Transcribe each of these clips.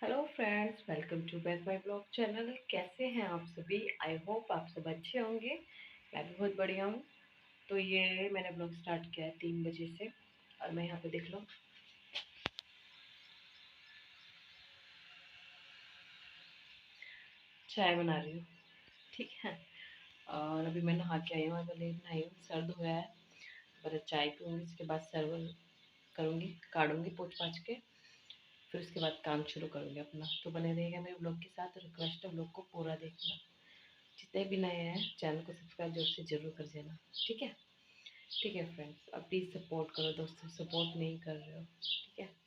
Hello friends, welcome to back my blog channel. कैसे हैं आप सभी? आई होप आप सब अच्छे होंगे। मैं भी बहुत बढ़िया हूँ। तो ये मैंने ब्लॉग स्टार्ट किया है 3 बजे से, और मैं यहाँ पे देख लो चाय बना रही हूँ। ठीक है। और अभी मैं नहा के आई हूँ, मैं लेट नहाई हूँ, सर धोया है। पर चाय पीऊँगी, उसके बाद सर्वर करूँगी, काटूँगी पोंछ पाछ के, फिर उसके बाद काम शुरू करूँगी अपना। तो बने रहिएगा मेरे ब्लॉग के साथ। रिक्वेस्ट है ब्लॉग को पूरा देखना। जितने भी नए हैं चैनल को सब्सक्राइब जरूर से जरूर कर देना। ठीक है। ठीक है फ्रेंड्स, अब प्लीज़ सपोर्ट करो दोस्तों, सपोर्ट नहीं कर रहे हो। ठीक है।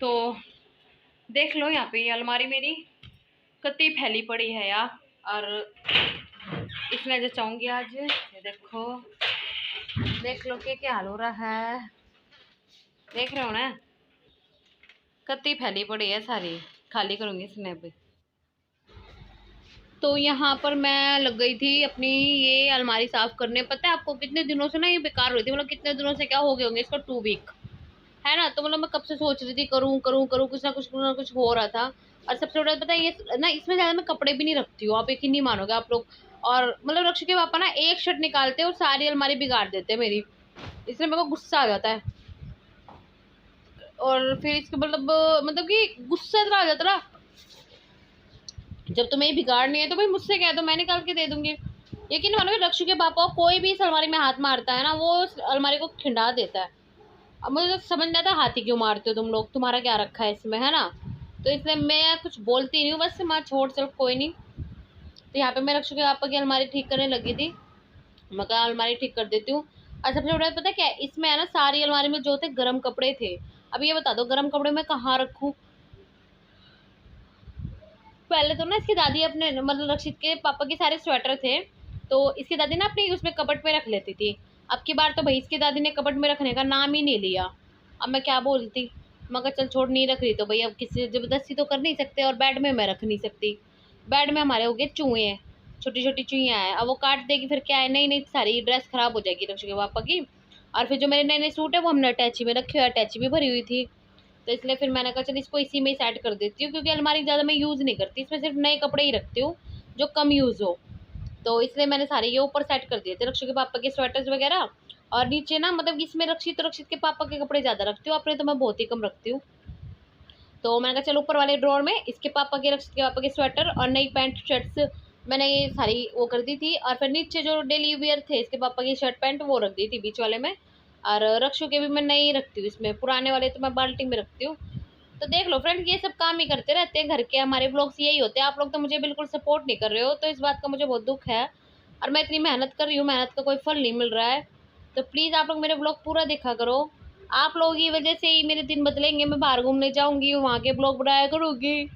तो देख लो यहाँ पे ये अलमारी मेरी कितनी फैली पड़ी है यार। और इसमें जचाऊंगी आज। ये देखो, देख लो कि क्या हाल हो रहा है। देख रहे हो ना, कितनी फैली पड़ी है सारी। खाली करूंगी इसमें अभी। तो यहाँ पर मैं लग गई थी अपनी ये अलमारी साफ करने। पता है आपको कितने दिनों से ना ये बेकार हुई थी, मतलब कितने दिनों से, क्या हो गए होंगे इसको, 2 वीक है ना। तो मतलब मैं कब से सोच रही थी करूँ करूँ करूँ, कुछ हो रहा था। और सबसे बड़ा पता है ये ना, इसमें ज्यादा मैं कपड़े भी नहीं रखती हूँ, आप यकीन नहीं मानोगे आप लोग। और मतलब रक्ष के पापा ना एक शर्ट निकालते हैं और सारी अलमारी बिगाड़ देते हैं मेरी। इसलिए मेरे को गुस्सा आ जाता है। और फिर इसके मतलब कि गुस्सा इतना आ जाता ना, जब तुम्हें बिगाड़नी है तो भाई मुझसे कह दो, मैं निकाल के दे दूंगी। यकीन मानोगे रक्षु के पापा कोई भी इस अलमारी में हाथ मारता है ना, वो उस अलमारी को खिंडा देता है। अब मुझे तो समझ नहीं आता हाथी क्यों मारते हो तुम लोग, तुम्हारा क्या रखा है इसमें, है ना। तो इसलिए मैं कुछ बोलती नहीं हूँ, बस मैं छोड़ चल कोई नहीं। तो यहाँ पे मैं रक्षु के पापा की अलमारी ठीक करने लगी थी। मैं कहा अलमारी ठीक कर देती हूँ। और सबसे बड़ा पता है क्या है? इसमें है ना, सारी अलमारी में जो थे गर्म कपड़े थे। अब ये बता दो गर्म कपड़े मैं कहाँ रखूँ। पहले तो ना इसकी दादी अपने मतलब रक्षित के पापा के सारे स्वेटर थे, तो इसकी दादी ना अपनी उसमें कपट में रख लेती थी। अब की बार तो भाई इसकी दादी ने कपट में रखने का नाम ही नहीं लिया। अब मैं क्या बोलती। मगर चल छोड़, नहीं रख रही तो भाई अब किसी से जबरदस्ती तो कर नहीं सकते, और बेड में मैं रख नहीं सकती। बेड में हमारे हो गए चूहे हैं, छोटी छोटी चुईयाँ हैं। अब वो काट देगी फिर क्या है, नई नई सारी ड्रेस खराब हो जाएगी रक्षु के पापा की। और फिर जो मेरे नए नए सूट है वो हमने अटैची में रखे हुए, अटैची भी भरी हुई थी। तो इसलिए फिर मैंने कहा चल इसको इसी में ही सेट कर देती हूँ, क्योंकि अलमारी ज़्यादा मैं यूज़ नहीं करती, इसमें सिर्फ नए कपड़े ही रखती हूँ जो कम यूज़ हो। तो इसलिए मैंने सारे ये ऊपर सेट कर दिए थे, रक्षु के पापा के स्वेटर्स वगैरह। और नीचे ना मतलब इसमें रक्षित के पापा के कपड़े ज़्यादा रखती हूँ, अपने तो मैं बहुत ही कम रखती हूँ। तो मैंने कहा चलो ऊपर वाले ड्रॉर में इसके पापा के, रक्षित के पापा के स्वेटर और नई पैंट शर्ट्स मैंने ये सारी वो कर दी थी। और फिर नीचे जो डेली वियर थे इसके पापा की शर्ट पैंट वो रख दी थी बीच वाले में। और रक्षु के भी मैं नहीं रखती हूँ इसमें, पुराने वाले तो मैं बाल्टी में रखती हूँ। तो देख लो फ्रेंड, ये सब काम ही करते रहते हैं घर के, हमारे ब्लॉग्स यही होते हैं। आप लोग तो मुझे बिल्कुल सपोर्ट नहीं कर रहे हो, तो इस बात का मुझे बहुत दुख है। और मैं इतनी मेहनत कर रही हूँ, मेहनत का कोई फल नहीं मिल रहा है। तो प्लीज़ आप लोग मेरे ब्लॉग पूरा देखा करो। आप लोगों की वजह से ही मेरे दिन बदलेंगे, मैं बाहर घूमने जाऊंगी, वहाँ के ब्लॉग बनाया करूँगी।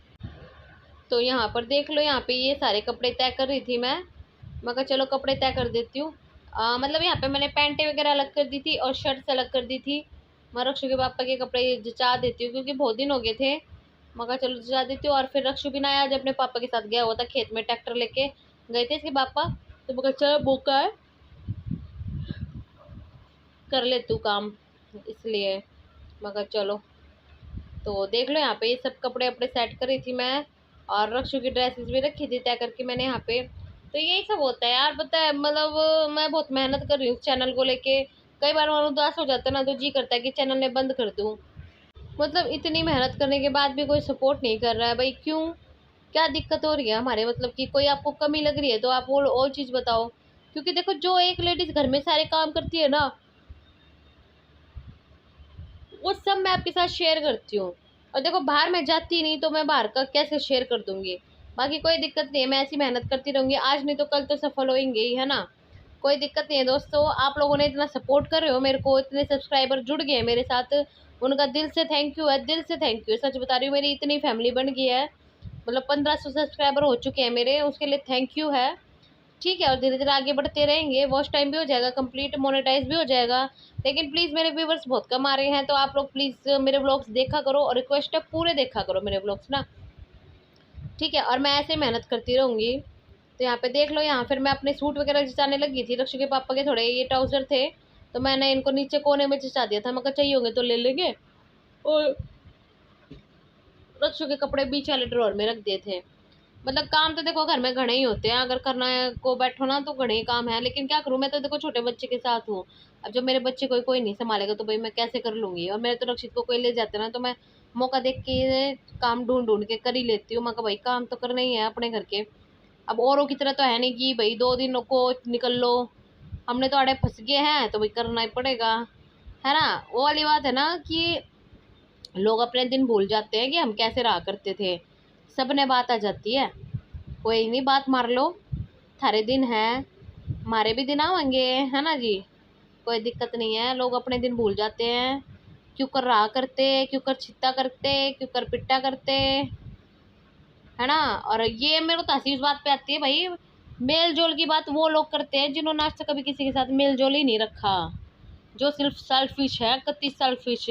तो यहाँ पर देख लो, यहाँ पे ये सारे कपड़े तय कर रही थी मैं कहा चलो कपड़े तय कर देती हूँ। मतलब यहाँ पे मैंने पैंटें वगैरह अलग कर दी थी और शर्ट्स अलग कर दी थी। मैं रक्षु के पापा के कपड़े जचा देती हूँ, क्योंकि बहुत दिन हो गए थे। मैं कहा चलो जचा देती हूँ। और फिर रक्षु भी ना आज अपने पापा के साथ गया हुआ था खेत में, ट्रैक्टर लेके गए थे इसके पापा। तो मैं कहा चलो मौका है, कर ले तू काम, इसलिए मैं कहा चलो। तो देख लो यहाँ पे ये सब कपड़े अपने सेट कर रही थी मैं। और रक्षु की ड्रेसेस भी रखी थी तय करके मैंने यहाँ पे। तो यही सब होता है यार, पता है मतलब मैं बहुत मेहनत कर रही हूँ चैनल को लेके। कई बार मन उदास हो जाता है ना, तो जी करता है कि चैनल ने बंद कर दूँ। मतलब इतनी मेहनत करने के बाद भी कोई सपोर्ट नहीं कर रहा है भाई, क्यों? क्या दिक्कत हो रही है हमारे, मतलब कि कोई आपको कमी लग रही है तो आप वो और चीज़ बताओ। क्योंकि देखो, जो एक लेडीज घर में सारे काम करती है ना, वो सब मैं आपके साथ शेयर करती हूँ। और देखो बाहर मैं जाती नहीं, तो मैं बाहर का कैसे शेयर कर दूंगी। बाकी कोई दिक्कत नहीं है, मैं ऐसी मेहनत करती रहूंगी, आज नहीं तो कल तो सफल होंगे ही, है ना। कोई दिक्कत नहीं है दोस्तों, आप लोगों ने इतना सपोर्ट कर रहे हो मेरे को, इतने सब्सक्राइबर जुड़ गए हैं मेरे साथ, उनका दिल से थैंक यू है, दिल से थैंक यू। सच बता रही हूँ, मेरी इतनी फैमिली बन गई है मतलब 1500 सब्सक्राइबर हो चुके हैं मेरे, उसके लिए थैंक यू है। ठीक है, और धीरे धीरे आगे बढ़ते रहेंगे, वॉच टाइम भी हो जाएगा कंप्लीट, मोनेटाइज भी हो जाएगा। लेकिन प्लीज़ मेरे व्यूवर्स बहुत कम आ रहे हैं, तो आप लोग प्लीज़ मेरे ब्लॉग्स देखा करो, और रिक्वेस्ट है पूरे देखा करो मेरे ब्लॉग्स ना। ठीक है, और मैं ऐसे ही मेहनत करती रहूँगी। तो यहाँ पे देख लो, यहाँ फिर मैं अपने सूट वगैरह जचाने लगी थी। रक्षु के पापा के थोड़े ये ट्राउजर थे, तो मैंने इनको नीचे कोने में जचा दिया था। मैं कहा चाहिए होंगे तो ले लेंगे, और रक्षु के कपड़े बीच वाले ड्रॉर में रख दिए थे। मतलब काम तो देखो घर में घने ही होते हैं, अगर करना है को बैठो ना तो घने ही काम है, लेकिन क्या करूँ, मैं तो देखो छोटे बच्चे के साथ हूँ। अब जब मेरे बच्चे को कोई नहीं संभालेगा तो भाई मैं कैसे कर लूँगी। और मेरे तो रक्षित को कोई ले जाते ना, तो मैं मौका देख के काम ढूंढ ढूंढ के कर ही लेती हूँ। मैं कहा भाई काम तो करना ही है अपने घर के। अब औरों की तरह तो है नहीं कि भाई 2 दिन को निकल लो, हमने तो आड़े फंस गए हैं तो भाई करना ही पड़ेगा, है ना। वो वाली बात है ना कि लोग अपने दिन भूल जाते हैं कि हम कैसे रहा करते थे। सब ने बात आ जाती है, कोई नहीं बात मार लो, थारे दिन है, हमारे भी दिन आवेंगे, है ना जी। कोई दिक्कत नहीं है, लोग अपने दिन भूल जाते हैं। क्यों कर रहा करते, क्यों कर छित्ता करते, क्यों कर पिट्टा करते, है ना। और ये मेरे को तो हंसी इस बात पे आती है भाई, मेल जोल की बात वो लोग करते हैं जिन्होंने आज तक कभी किसी के साथ मेल जोल ही नहीं रखा, जो सिर्फ सेल्फिश है, कत्ती सेल्फिश,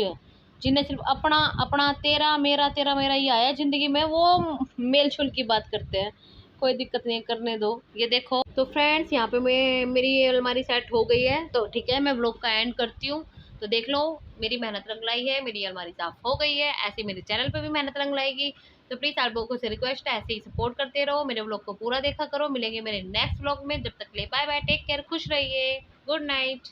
जिन्हें सिर्फ अपना अपना तेरा मेरा ही आया जिंदगी में, वो मेल जोल की बात करते हैं। कोई दिक्कत नहीं है, करने दो। ये देखो तो फ्रेंड्स, यहाँ पे मैं मेरी ये अलमारी सेट हो गई है, तो ठीक है मैं व्लॉग का एंड करती हूँ। तो देख लो, मेरी मेहनत रंग लाई है, मेरी अलमारी साफ हो गई है। ऐसे मेरे चैनल पे भी मेहनत रंग लाएगी। तो प्लीज़ आप लोगों से रिक्वेस्ट है, ऐसे ही सपोर्ट करते रहो, मेरे व्लॉग को पूरा देखा करो। मिलेंगे मेरे नेक्स्ट व्लॉग में, जब तक ले बाय बाय, टेक केयर, खुश रहिए, गुड नाइट।